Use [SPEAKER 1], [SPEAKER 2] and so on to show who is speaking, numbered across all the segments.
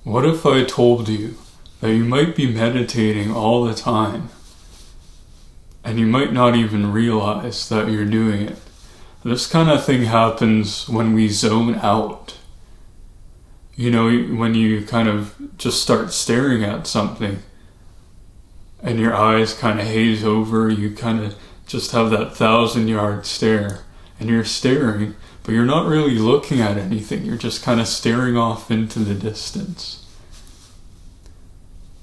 [SPEAKER 1] What if I told you that you might be meditating all the time and you might not even realize that you're doing it? This kind of thing happens when we zone out. You know, when you kind of just start staring at something and your eyes kind of haze over, you kind of just have that 1,000-yard stare, and you're staring, but you're not really looking at anything. You're just kind of staring off into the distance.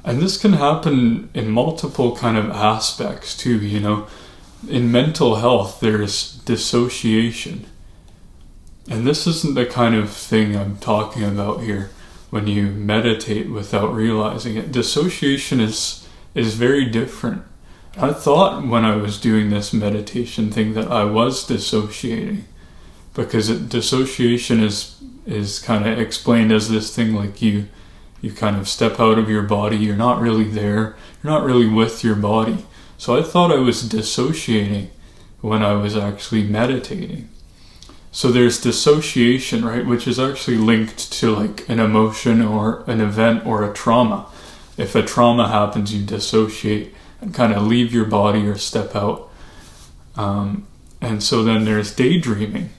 [SPEAKER 1] And this can happen in multiple kind of aspects too, you know. In mental health, there's dissociation. And this isn't the kind of thing I'm talking about here when you meditate without realizing it. Dissociation is very different. I thought when I was doing this meditation thing that I was dissociating, because dissociation is kind of explained as this thing like you kind of step out of your body, you're not really there, you're not really with your body. So I thought I was dissociating when I was actually meditating. So there's dissociation, right, which is actually linked to like an emotion or an event or a trauma. If a trauma happens, you dissociate and kind of leave your body or step out. And so then there's daydreaming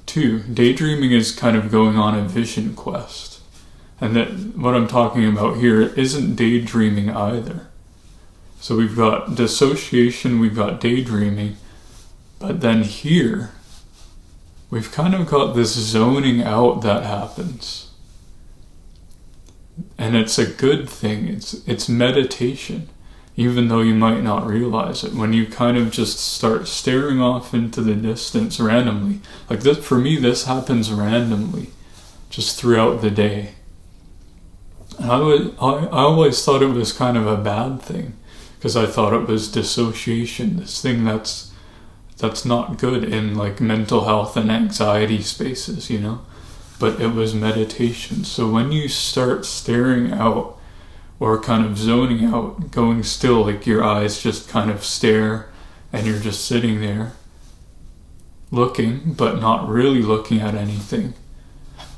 [SPEAKER 1] too. Daydreaming is kind of going on a vision quest. And that what I'm talking about here isn't daydreaming either. So we've got dissociation, we've got daydreaming, but then here we've kind of got this zoning out that happens. And it's a good thing. It's meditation, even though you might not realize it. When you kind of just start staring off into the distance randomly. Like this, for me, this happens randomly, just throughout the day. And I always thought it was kind of a bad thing, because I thought it was dissociation, this thing that's not good in like mental health and anxiety spaces, you know. But it was meditation. So when you start staring out or kind of zoning out, going still, like your eyes just kind of stare and you're just sitting there looking but not really looking at anything,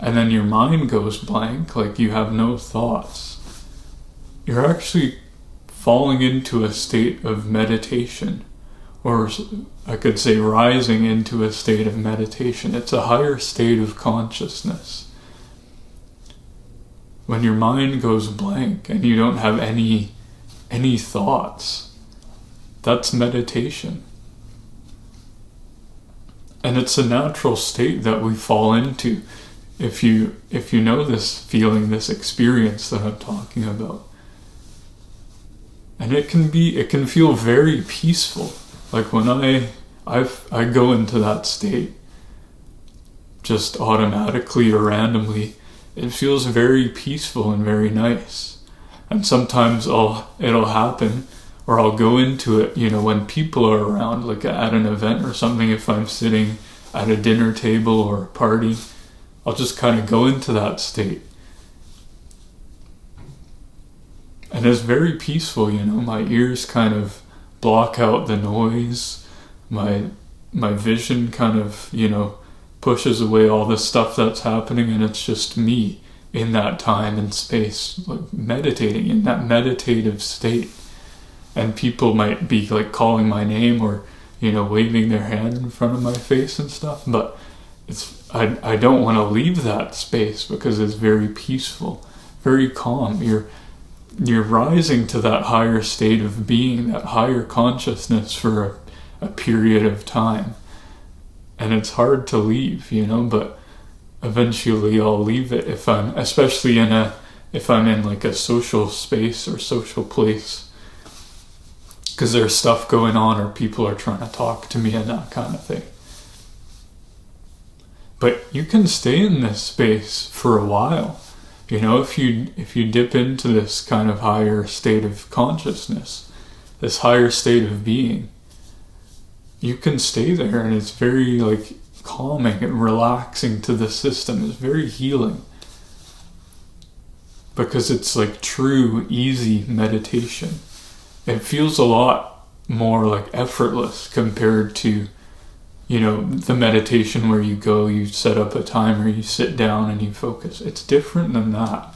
[SPEAKER 1] and then your mind goes blank, like you have no thoughts, you're actually falling into a state of meditation. Or I could say rising into a state of meditation. It's a higher state of consciousness. When your mind goes blank and you don't have any thoughts, that's meditation. And it's a natural state that we fall into if you know this feeling, this experience that I'm talking about. And it can feel very peaceful. Like when I go into that state, just automatically or randomly, it feels very peaceful and very nice. And sometimes it'll happen, or I'll go into it, you know, when people are around, like at an event or something. If I'm sitting at a dinner table or a party, I'll just kind of go into that state. And it's very peaceful, you know. My ears kind of block out the noise, my vision kind of, you know, pushes away all the stuff that's happening, and it's just me in that time and space, like meditating in that meditative state. And people might be like calling my name or, you know, waving their hand in front of my face and stuff, but I don't want to leave that space because it's very peaceful, very calm. You're rising to that higher state of being, that higher consciousness for a period of time. And it's hard to leave, you know, but eventually I'll leave it if I'm in like a social space or social place, because there's stuff going on or people are trying to talk to me and that kind of thing. But you can stay in this space for a while. You know, if you dip into this kind of higher state of consciousness, this higher state of being, you can stay there, and it's very like calming and relaxing to the system. It's very healing because it's like true, easy meditation. It feels a lot more like effortless compared to, you know, the meditation where you set up a timer, you sit down and you focus. It's different than that.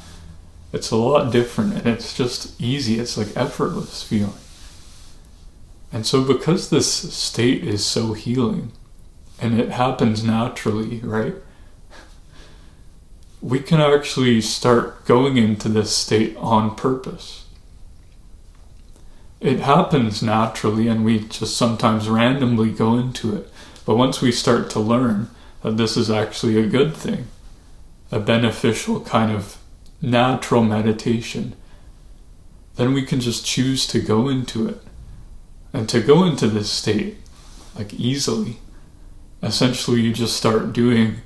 [SPEAKER 1] It's a lot different, and it's just easy. It's like effortless feeling. And so because this state is so healing, and it happens naturally, right? We can actually start going into this state on purpose. It happens naturally, and we just sometimes randomly go into it. But once we start to learn that this is actually a good thing, a beneficial kind of natural meditation, then we can just choose to go into it. And to go into this state, like easily, essentially you just start doing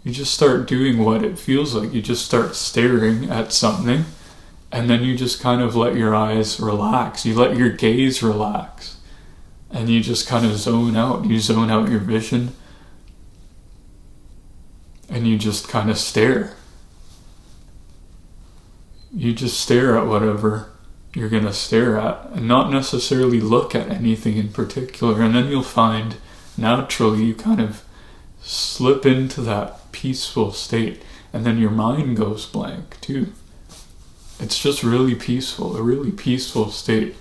[SPEAKER 1] what it feels like. You just start staring at something, and then you just kind of let your eyes relax. You let your gaze relax, and you just kind of zone out. You zone out your vision, and you just kind of stare. You just stare at whatever you're going to stare at, and not necessarily look at anything in particular. And then you'll find naturally you kind of slip into that peaceful state, and then your mind goes blank too. It's just really peaceful, a really peaceful state.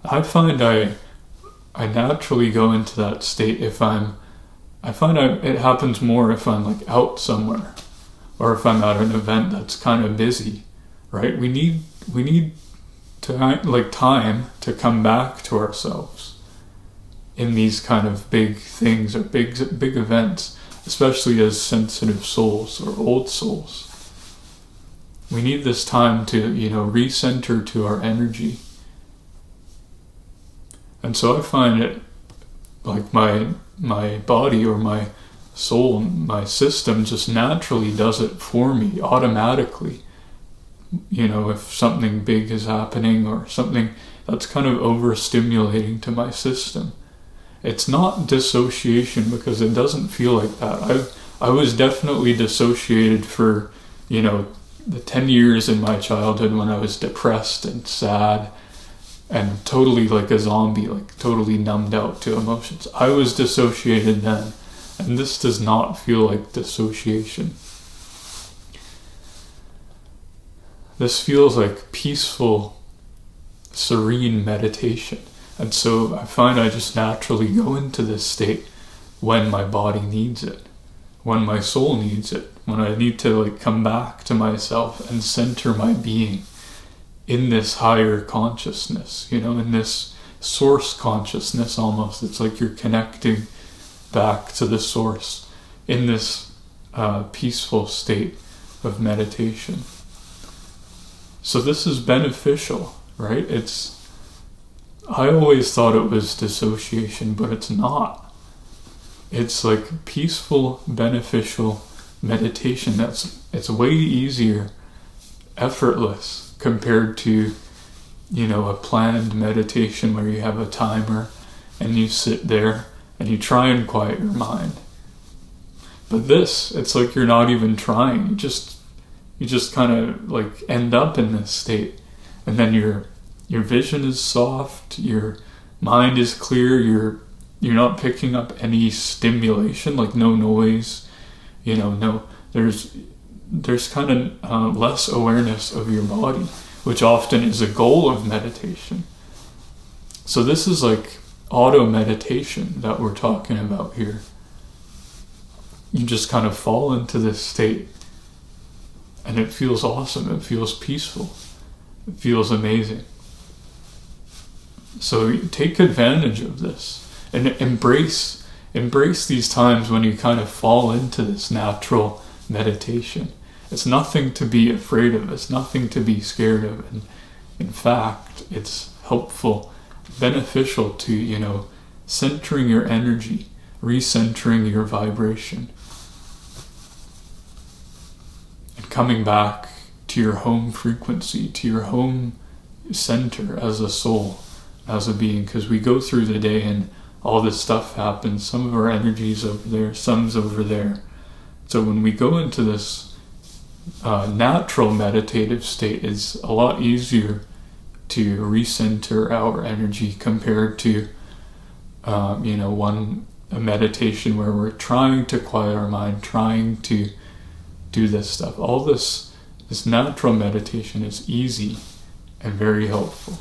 [SPEAKER 1] I find I naturally go into that state if it happens more if I'm like out somewhere, or if I'm at an event that's kind of busy, right? We need to like time to come back to ourselves in these kind of big things or big events, especially as sensitive souls or old souls. We need this time to, recenter to our energy. And so I find it like my body or my soul, my system just naturally does it for me automatically. If something big is happening or something that's kind of overstimulating to my system. It's not dissociation, because it doesn't feel like that. I was definitely dissociated for, the 10 years in my childhood when I was depressed and sad and totally like a zombie, like totally numbed out to emotions. I was dissociated then, and this does not feel like dissociation. This feels like peaceful, serene meditation. And so I find I just naturally go into this state when my body needs it, when my soul needs it, when I need to like come back to myself and center my being in this higher consciousness, in this source consciousness almost. It's like you're connecting back to the source in this peaceful state of meditation. So this is beneficial, right? I always thought it was dissociation, but it's not. It's like peaceful, beneficial meditation. It's way easier, effortless, compared to, a planned meditation where you have a timer and you sit there and you try and quiet your mind. But this, it's like you're not even trying. You just kind of like end up in this state, and then your vision is soft, your mind is clear, you're not picking up any stimulation, like no noise, there's kind of less awareness of your body, which often is a goal of meditation. So this is like auto meditation that we're talking about here. You just kind of fall into this state, and it feels awesome, it feels peaceful, it feels amazing. So take advantage of this and embrace these times when you kind of fall into this natural meditation. It's nothing to be afraid of. It's nothing to be scared of. And in fact, it's helpful, beneficial to, centering your energy, recentering your vibration, and coming back to your home frequency, to your home center as a soul, as a being. Because we go through the day and all this stuff happens. Some of our energy's over there, some's over there. So when we go into this natural meditative state, it's a lot easier to recenter our energy compared to a meditation where we're trying to quiet our mind, trying to do this stuff. All this natural meditation is easy and very helpful.